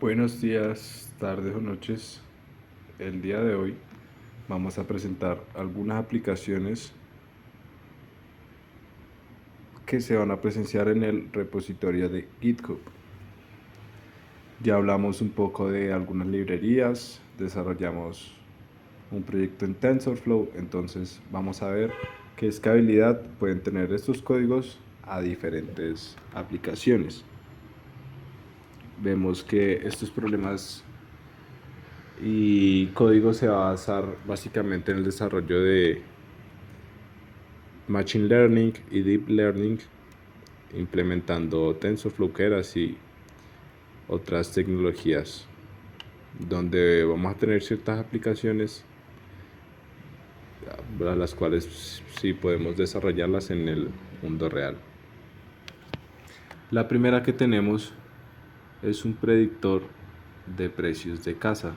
Buenos días, tardes o noches. El día de hoy vamos a presentar algunas aplicaciones que se van a presenciar en el repositorio de GitHub. Ya hablamos un poco de algunas librerías, desarrollamos un proyecto en TensorFlow, entonces vamos a ver qué escalabilidad pueden tener estos códigos a diferentes aplicaciones. Vemos que estos problemas y código se va a basar básicamente en el desarrollo de Machine Learning y Deep Learning, implementando TensorFlow, Keras y otras tecnologías, donde vamos a tener ciertas aplicaciones a las cuales sí podemos desarrollarlas en el mundo real. La primera que tenemos es un predictor de precios de casa.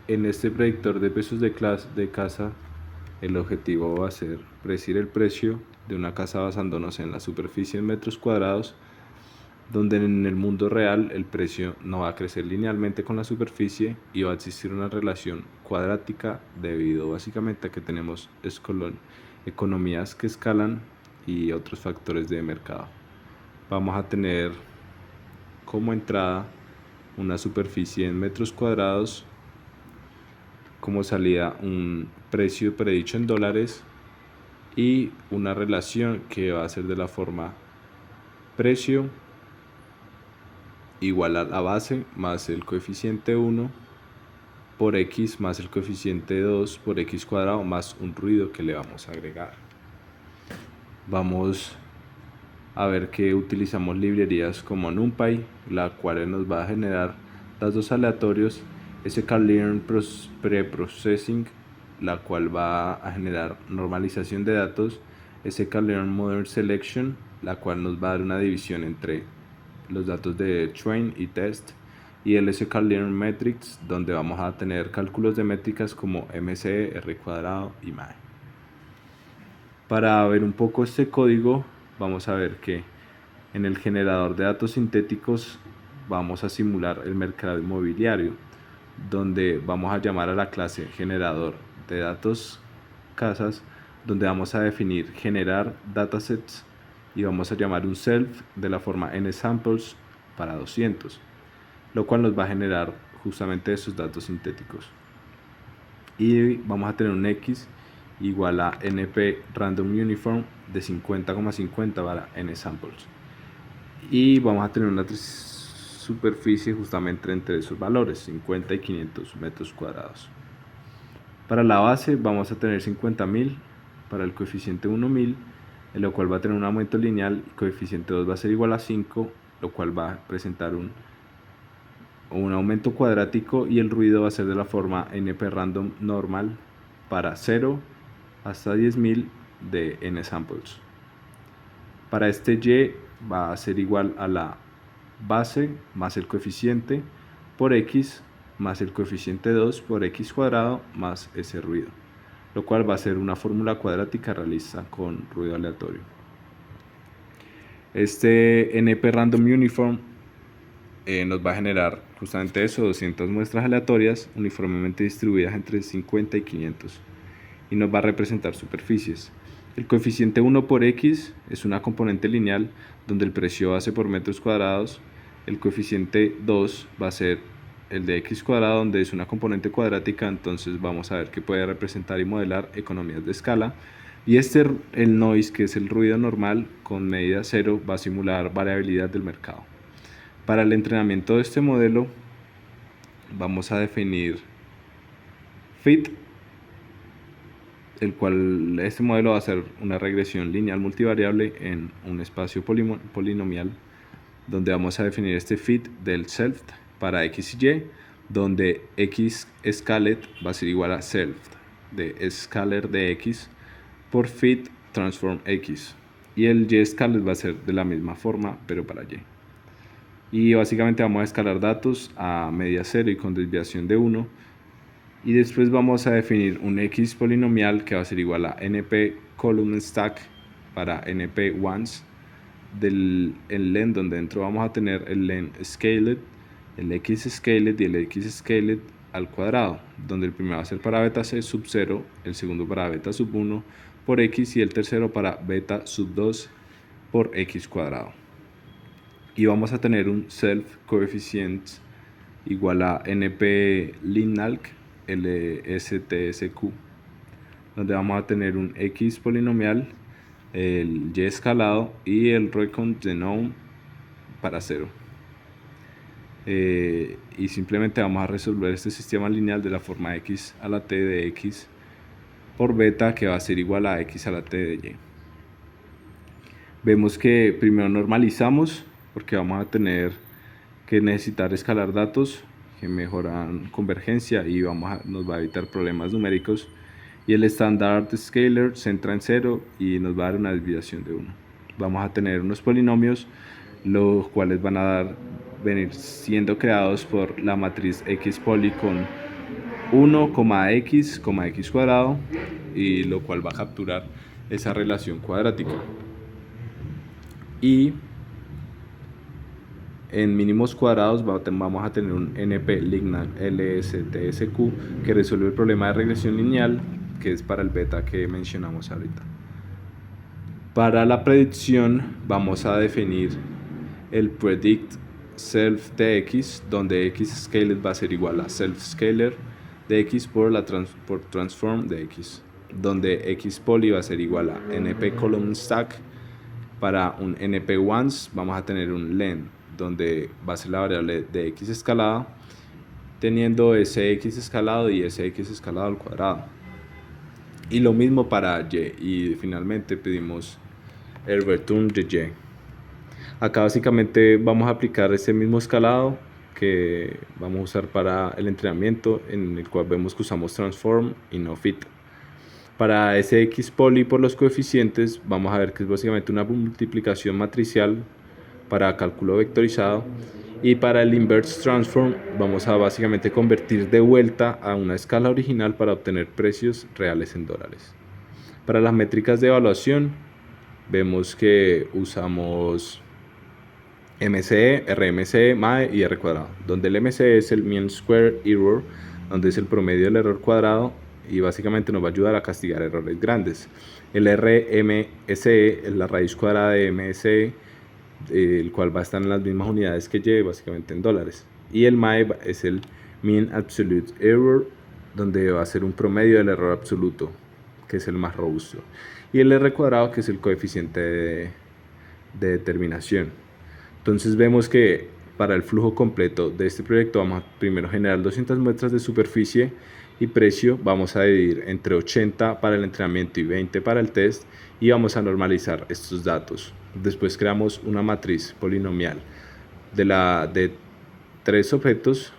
En este predictor de precios de casa, el objetivo va a ser predecir el precio de una casa basándonos en la superficie en metros cuadrados, donde en el mundo real el precio no va a crecer linealmente con la superficie y va a existir una relación cuadrática debido básicamente a que tenemos economías que escalan y otros factores de mercado. Vamos a tener como entrada una superficie en metros cuadrados, como salida un precio predicho en dólares y una relación que va a ser de la forma precio igual a la base más el coeficiente 1 por x más el coeficiente 2 por x cuadrado más un ruido que le vamos a agregar. Vamos a ver que utilizamos librerías como NumPy, la cual nos va a generar datos aleatorios, sklearn preprocessing, la cual va a generar normalización de datos, sklearn modern selection, la cual nos va a dar una división entre los datos de train y test, y el sklearn metrics, donde vamos a tener cálculos de métricas como MC, R cuadrado y MAE. Para ver un poco este código, vamos a ver que en el generador de datos sintéticos vamos a simular el mercado inmobiliario, donde vamos a llamar a la clase generador de datos casas, donde vamos a definir generar datasets y vamos a llamar un self de la forma nSamples para 200, lo cual nos va a generar justamente esos datos sintéticos. Y vamos a tener un x igual a np random uniform de 50,50 para nSamples. Y vamos a tener una superficie justamente entre esos valores, 50 y 500 metros cuadrados. Para la base vamos a tener 50.000 para el coeficiente 1.000, en lo cual va a tener un aumento lineal, y coeficiente 2 va a ser igual a 5, lo cual va a presentar un aumento cuadrático, y el ruido va a ser de la forma np random normal para 0 hasta 10.000 de nSamples. Para este y va a ser igual a la base más el coeficiente por x más el coeficiente 2 por x cuadrado más ese ruido, lo cual va a ser una fórmula cuadrática realista con ruido aleatorio. Este np random uniform nos va a generar justamente eso, 200 muestras aleatorias uniformemente distribuidas entre 50 y 500, y nos va a representar superficies. El coeficiente 1 por x es una componente lineal donde el precio base por metros cuadrados. El coeficiente 2 va a ser el de x cuadrado, donde es una componente cuadrática, entonces vamos a ver que puede representar y modelar economías de escala. Y el noise, que es el ruido normal con medida 0, va a simular variabilidad del mercado. Para el entrenamiento de este modelo vamos a definir fit, el cual este modelo va a ser una regresión lineal multivariable en un espacio polinomial, donde vamos a definir este fit del self para x y y, donde x scalet va a ser igual a self de scalar de x por fit transform x, y el y scalet va a ser de la misma forma pero para y. Y básicamente vamos a escalar datos a media 0 y con desviación de 1, y después vamos a definir un x polinomial que va a ser igual a np column stack para np ones, el len, donde dentro vamos a tener el len scaled, el x scaled y el x scaled al cuadrado, donde el primero va a ser para beta c sub 0, el segundo para beta sub 1 por x y el tercero para beta sub 2 por x cuadrado. Y vamos a tener un self coefficient igual a np linealc lstsq, donde vamos a tener un x polinomial, el y escalado y el recount de known para 0. Y simplemente vamos a resolver este sistema lineal de la forma x a la t de x por beta, que va a ser igual a x a la t de y. Vemos que primero normalizamos porque vamos a tener que necesitar escalar datos que mejoran convergencia y nos va a evitar problemas numéricos, y el standard scaler se entra en 0 y nos va a dar una desviación de 1. Vamos a tener unos polinomios los cuales van a venir siendo creados por la matriz x poli con 1, x cuadrado, y lo cual va a capturar esa relación cuadrática. Y en mínimos cuadrados vamos a tener un np lineal lstsq que resuelve el problema de regresión lineal, que es para el beta que mencionamos ahorita. Para la predicción vamos a definir el predict self de x, donde x scaled va a ser igual a self scaler de x por transform de x, donde x poly va a ser igual a np column stack. Para un np ones vamos a tener un len, donde va a ser la variable de x escalada, teniendo ese x escalado y ese x escalado al cuadrado. Y lo mismo para y, y finalmente pedimos el return de y. Acá básicamente vamos a aplicar ese mismo escalado que vamos a usar para el entrenamiento, en el cual vemos que usamos transform y no fit. Para ese x poly por los coeficientes vamos a ver que es básicamente una multiplicación matricial para cálculo vectorizado, y para el inverse transform vamos a básicamente convertir de vuelta a una escala original para obtener precios reales en dólares. Para las métricas de evaluación vemos que usamos MCE, RMCE, MAE y R cuadrado, donde el MCE es el mean square error, donde es el promedio del error cuadrado y básicamente nos va a ayudar a castigar errores grandes. El RMSE es la raíz cuadrada de MSE, el cual va a estar en las mismas unidades que y, básicamente en dólares. Y el MAE es el mean absolute error, donde va a ser un promedio del error absoluto, que es el más robusto. Y el R cuadrado, que es el coeficiente de determinación. Entonces vemos que para el flujo completo de este proyecto vamos a primero generar 200 muestras de superficie y precio, vamos a dividir entre 80 para el entrenamiento y 20 para el test, y vamos a normalizar estos datos. Después creamos una matriz polinomial de 3 objetos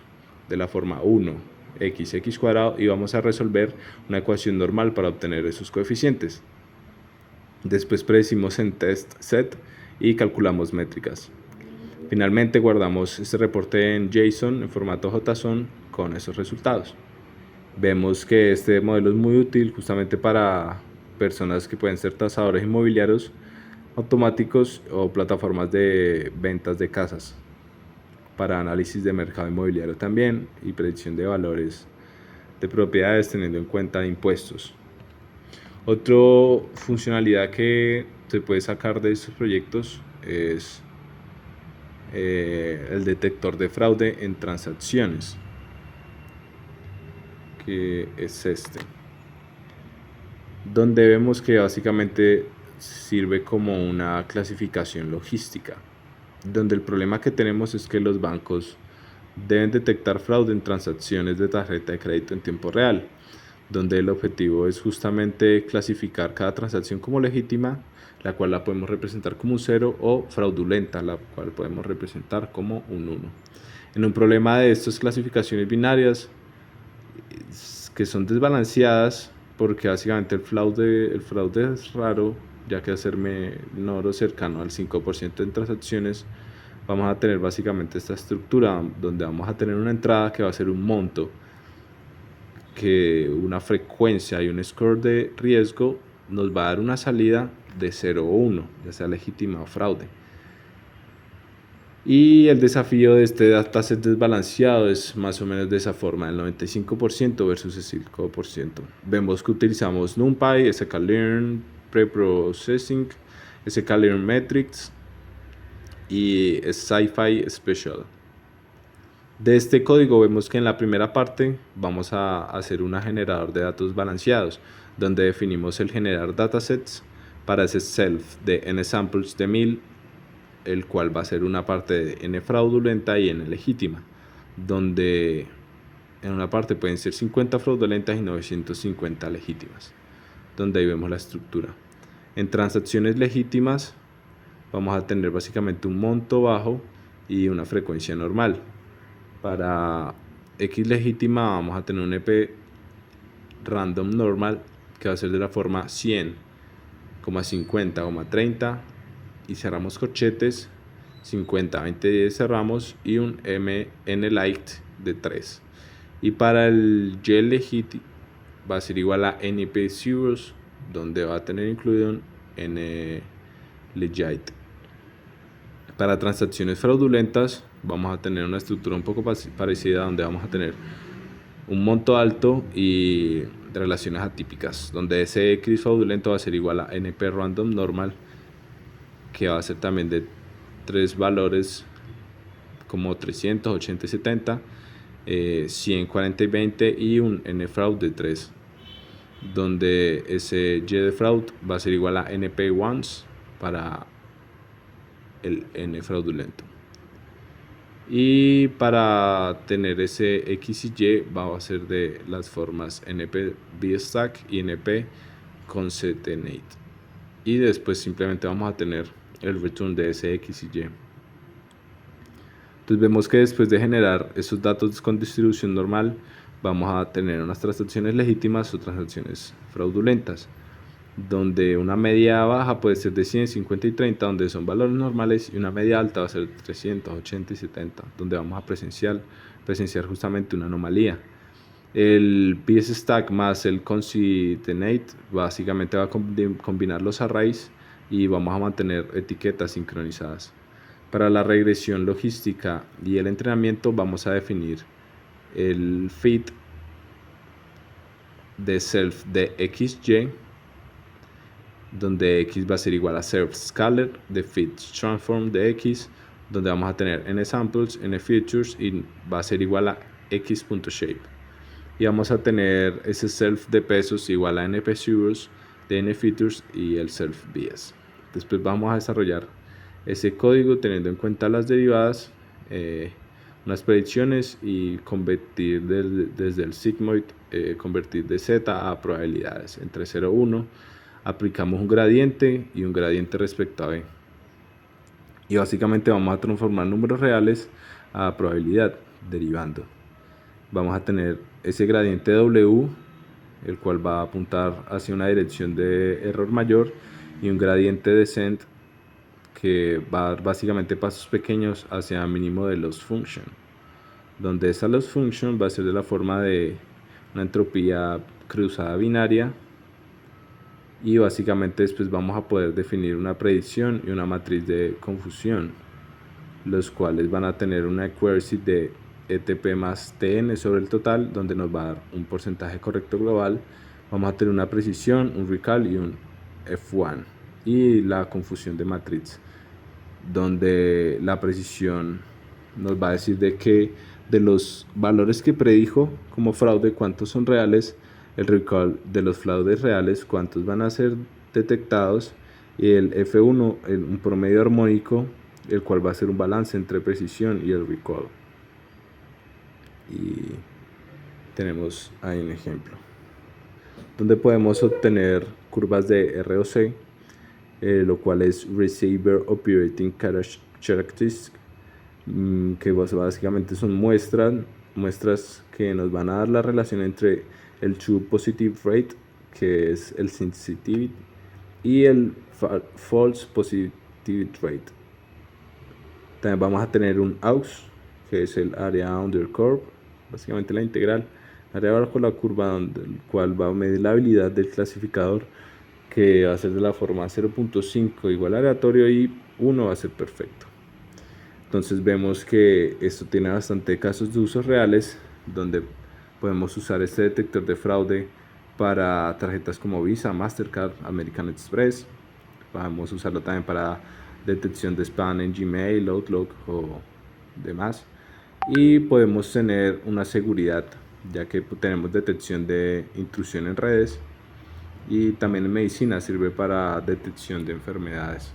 de la forma 1, x cuadrado, y vamos a resolver una ecuación normal para obtener esos coeficientes. Después predecimos en test set y calculamos métricas. Finalmente guardamos este reporte en JSON en formato JSON con esos resultados. Vemos que este modelo es muy útil justamente para personas que pueden ser tasadores inmobiliarios automáticos o plataformas de ventas de casas, para análisis de mercado inmobiliario también y predicción de valores de propiedades teniendo en cuenta impuestos. Otra funcionalidad que se puede sacar de estos proyectos es el detector de fraude en transacciones, que es este, donde vemos que básicamente sirve como una clasificación logística, donde el problema que tenemos es que los bancos deben detectar fraude en transacciones de tarjeta de crédito en tiempo real, donde el objetivo es justamente clasificar cada transacción como legítima, la cual la podemos representar como un 0, o fraudulenta, la cual podemos representar como un 1. En un problema de estas clasificaciones binarias que son desbalanceadas, porque básicamente el fraude es raro, ya que hacer menor o cercano al 5% en transacciones, vamos a tener básicamente esta estructura donde vamos a tener una entrada que va a ser un monto, que una frecuencia y un score de riesgo nos va a dar una salida de 0 o 1, ya sea legítima o fraude. Y el desafío de este dataset desbalanceado es más o menos de esa forma, el 95% versus el 5%. Vemos que utilizamos NumPy, sklearn, Preprocessing, sklearn Metrics y SciPy Special. De este código vemos que en la primera parte vamos a hacer un generador de datos balanceados, donde definimos el generar datasets para ese self de n samples de 1000, el cual va a ser una parte de n fraudulenta y n legítima, donde en una parte pueden ser 50 fraudulentas y 950 legítimas, donde ahí vemos la estructura. En transacciones legítimas vamos a tener básicamente un monto bajo y una frecuencia normal. Para X legítima vamos a tener un EP random normal que va a ser de la forma 100, 50, 30 y cerramos corchetes, 50, 20, 10 cerramos y un n light de 3. Y para el Y legítimo va a ser igual a np zeros, donde va a tener incluido un n legit. Para transacciones fraudulentas vamos a tener una estructura un poco parecida, donde vamos a tener un monto alto y relaciones atípicas, donde ese X fraudulento va a ser igual a np random normal, que va a ser también de 3 valores como 300, 80 y 70, 100, 40 y 20 y un nfraud de 3, donde ese y de fraud va a ser igual a np ones para el n fraudulento. Y para tener ese X y Y va a ser de las formas np bstack y np concatenate. Y después simplemente vamos a tener el return de ese X y Y. Entonces vemos que después de generar esos datos con distribución normal, vamos a tener unas transacciones legítimas o transacciones fraudulentas, donde una media baja puede ser de 100, 50 y 30, donde son valores normales, y una media alta va a ser 300, 80 y 70, donde vamos a presenciar justamente una anomalía. El bstack más el concatenate básicamente va a combinar los arrays y vamos a mantener etiquetas sincronizadas. Para la regresión logística y el entrenamiento vamos a definir el fit de self de XY, donde X va a ser igual a self scalar de fit transform de X, donde vamos a tener n samples, n features y va a ser igual a x.shape. Y vamos a tener ese self de pesos igual a np zeros de n features y el self bs. Después vamos a desarrollar ese código teniendo en cuenta las derivadas, unas predicciones y convertir desde el sigmoid, convertir de z a probabilidades entre 0 y 1. Aplicamos un gradiente y un gradiente respecto a b. Y básicamente vamos a transformar números reales a probabilidad derivando. Vamos a tener ese gradiente W, el cual va a apuntar hacia una dirección de error mayor, y un gradiente descent que va a dar básicamente pasos pequeños hacia mínimo de loss function, donde esa loss function va a ser de la forma de una entropía cruzada binaria, y básicamente después vamos a poder definir una predicción y una matriz de confusión, los cuales van a tener una accuracy de ETP más TN sobre el total, donde nos va a dar un porcentaje correcto global. Vamos a tener una precisión, un recall y un F1, y la confusión de matriz, donde la precisión nos va a decir de que de los valores que predijo como fraude, cuántos son reales, el recall de los fraudes reales, cuántos van a ser detectados, y el F1, un promedio armónico, el cual va a ser un balance entre precisión y el recall. Y tenemos ahí un ejemplo donde podemos obtener curvas de ROC, lo cual es Receiver Operating Characteristics, que básicamente son muestras que nos van a dar la relación entre el True Positive Rate, que es el sensitivity, y el False Positive Rate. También vamos a tener un AUX, que es el Area Under Curve, básicamente la integral, área bajo la curva, donde el cual va a medir la habilidad del clasificador, que va a ser de la forma 0.5 igual aleatorio y 1 va a ser perfecto. Entonces vemos que esto tiene bastante casos de usos reales donde podemos usar este detector de fraude para tarjetas como Visa, Mastercard, American Express. Podemos usarlo también para detección de spam en Gmail, Outlook o demás. Y podemos tener una seguridad, ya que tenemos detección de intrusión en redes, y también en medicina sirve para detección de enfermedades.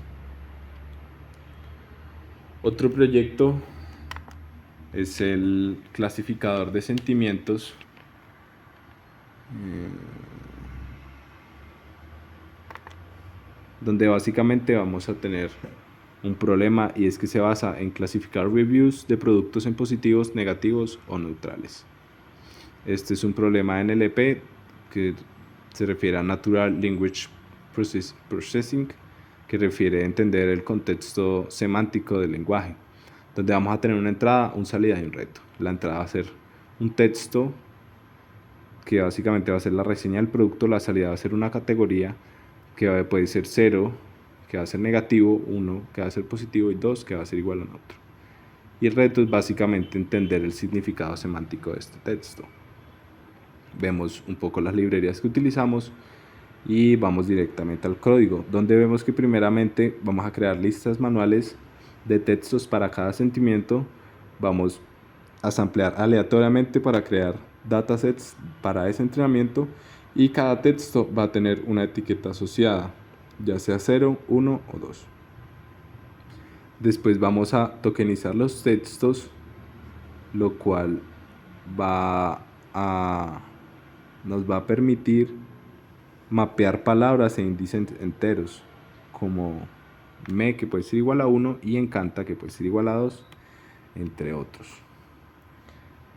Otro proyecto es el clasificador de sentimientos, donde básicamente vamos a tener un problema, y es que se basa en clasificar reviews de productos en positivos, negativos o neutrales. Este es un problema NLP que se refiere a Natural Language Processing, que refiere a entender el contexto semántico del lenguaje, donde vamos a tener una entrada, una salida y un reto. La entrada va a ser un texto que básicamente va a ser la reseña del producto. La salida va a ser una categoría que puede ser 0, que va a ser negativo, 1, que va a ser positivo, y 2, que va a ser igual a neutro. Y el reto es básicamente entender el significado semántico de este texto. Vemos un poco las librerías que utilizamos y vamos directamente al código, donde vemos que primeramente vamos a crear listas manuales de textos para cada sentimiento. Vamos a samplear aleatoriamente para crear datasets para ese entrenamiento, y cada texto va a tener una etiqueta asociada, ya sea 0, 1 o 2. Después vamos a tokenizar los textos, lo cual nos va a permitir mapear palabras e índices enteros, como me, que puede ser igual a 1, y encanta, que puede ser igual a 2, entre otros.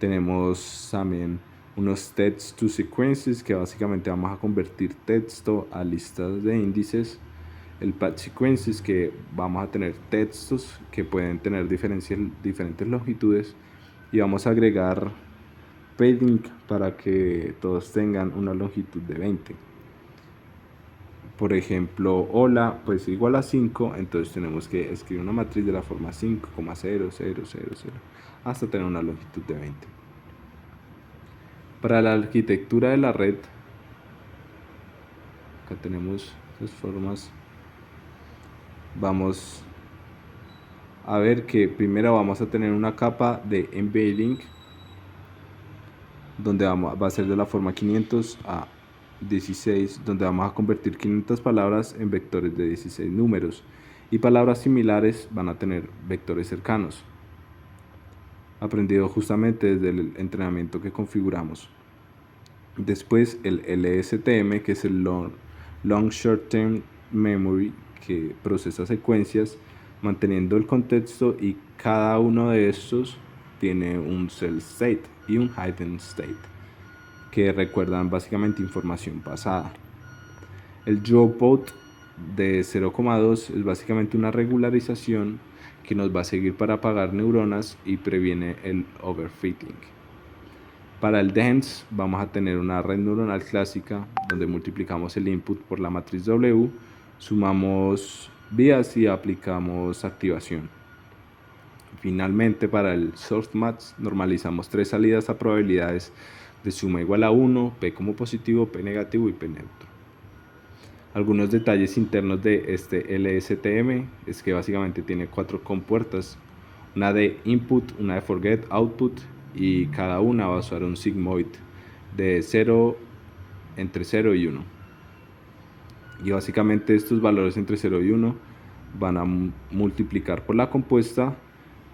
Tenemos también unos text to sequences, que básicamente vamos a convertir texto a listas de índices. El path sequences, que vamos a tener textos que pueden tener diferentes longitudes, y vamos a agregar padding para que todos tengan una longitud de 20. Por ejemplo, hola pues igual a 5, entonces tenemos que escribir una matriz de la forma 5,0000 hasta tener una longitud de 20. Para la arquitectura de la red, acá tenemos las formas. Vamos a ver que primero vamos a tener una capa de embedding, donde va a ser de la forma 500 a 16, donde vamos a convertir 500 palabras en vectores de 16 números, y palabras similares van a tener vectores cercanos, aprendido justamente desde el entrenamiento que configuramos. Después el LSTM, que es el Long Short Term Memory, que procesa secuencias manteniendo el contexto, y cada uno de estos tiene un Self State y un Hidden State, que recuerdan básicamente información pasada. El Dropout de 0,2 es básicamente una regularización que nos va a seguir para apagar neuronas y previene el overfitting. Para el dense vamos a tener una red neuronal clásica, donde multiplicamos el input por la matriz W, sumamos vías y aplicamos activación. Finalmente, para el softmax normalizamos 3 salidas a probabilidades de suma igual a 1, P como positivo, P negativo y P neutro. Algunos detalles internos de este LSTM es que básicamente tiene 4 compuertas, una de input, una de forget, output, y cada una va a usar un sigmoid de 0, entre 0 y 1. Y básicamente estos valores entre 0 y 1 van a multiplicar por la compuesta,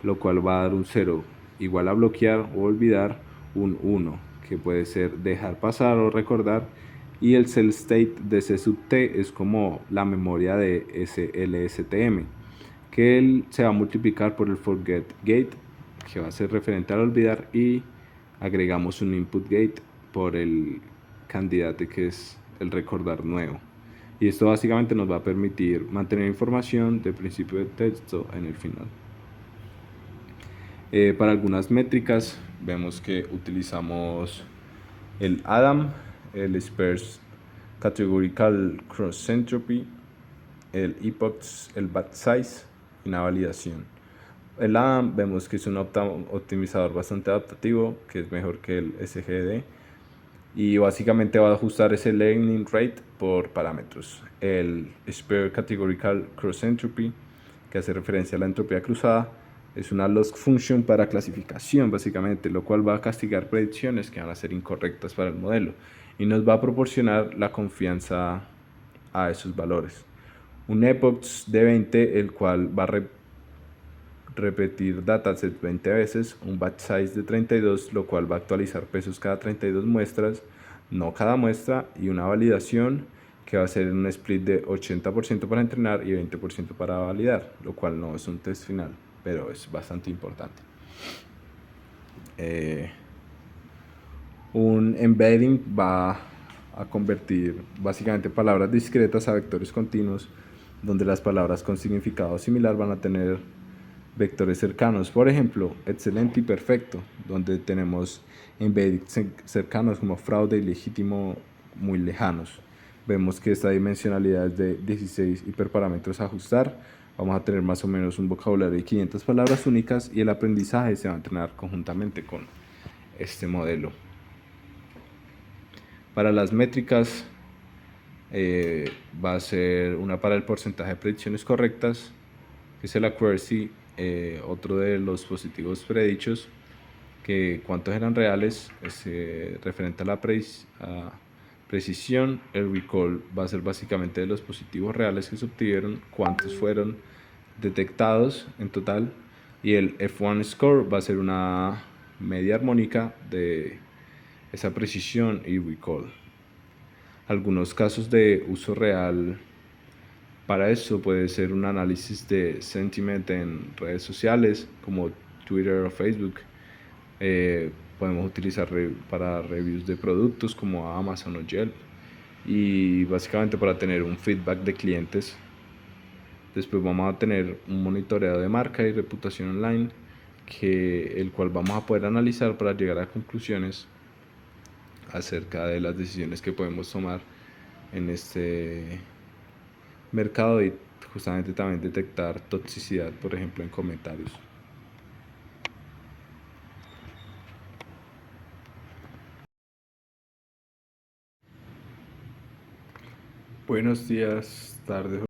lo cual va a dar un 0 igual a bloquear o olvidar, un 1 que puede ser dejar pasar o recordar, y el cell state de C sub t es como la memoria de ese LSTM, que él se va a multiplicar por el forget gate, que va a ser referente al olvidar, y agregamos un input gate por el candidato, que es el recordar nuevo. Y esto básicamente nos va a permitir mantener información de principio de texto en el final. Para algunas métricas vemos que utilizamos el ADAM, el Sparse Categorical Cross Entropy, el epochs, el batch size y una validación. El ADAM vemos que es un optimizador bastante adaptativo, que es mejor que el SGD, y básicamente va a ajustar ese learning rate por parámetros. El Spare Categorical Cross Entropy, que hace referencia a la entropía cruzada, es una loss function para clasificación básicamente, lo cual va a castigar predicciones que van a ser incorrectas para el modelo y nos va a proporcionar la confianza a esos valores. Un epochs de 20, el cual va a repetir dataset 20 veces, un batch size de 32, lo cual va a actualizar pesos cada 32 muestras, no cada muestra, y una validación que va a ser un split de 80% para entrenar y 20% para validar, lo cual no es un test final, pero es bastante importante. Un embedding va a convertir básicamente palabras discretas a vectores continuos, donde las palabras con significado similar van a tener vectores cercanos. Por ejemplo, excelente y perfecto, donde tenemos embeddings cercanos como fraude y legítimo muy lejanos. Vemos que esta dimensionalidad es de 16 hiperparámetros a ajustar. Vamos a tener más o menos un vocabulario de 500 palabras únicas y el aprendizaje se va a entrenar conjuntamente con este modelo. Para las métricas va a ser una para el porcentaje de predicciones correctas, que es el accuracy, otro de los positivos predichos, que cuántos eran reales, referente a la precisión. El recall va a ser básicamente de los positivos reales que se obtuvieron, cuántos fueron detectados en total, y el F1 score va a ser una media armónica de esa precisión y recall. Algunos casos de uso real para eso puede ser un análisis de sentiment en redes sociales como Twitter o Facebook. Podemos utilizar para reviews de productos como Amazon o Yelp, y básicamente para tener un feedback de clientes. Después vamos a tener un monitoreo de marca y reputación online, el cual vamos a poder analizar para llegar a conclusiones acerca de las decisiones que podemos tomar en este mercado y justamente también detectar toxicidad, por ejemplo, en comentarios. Buenos días, tardes.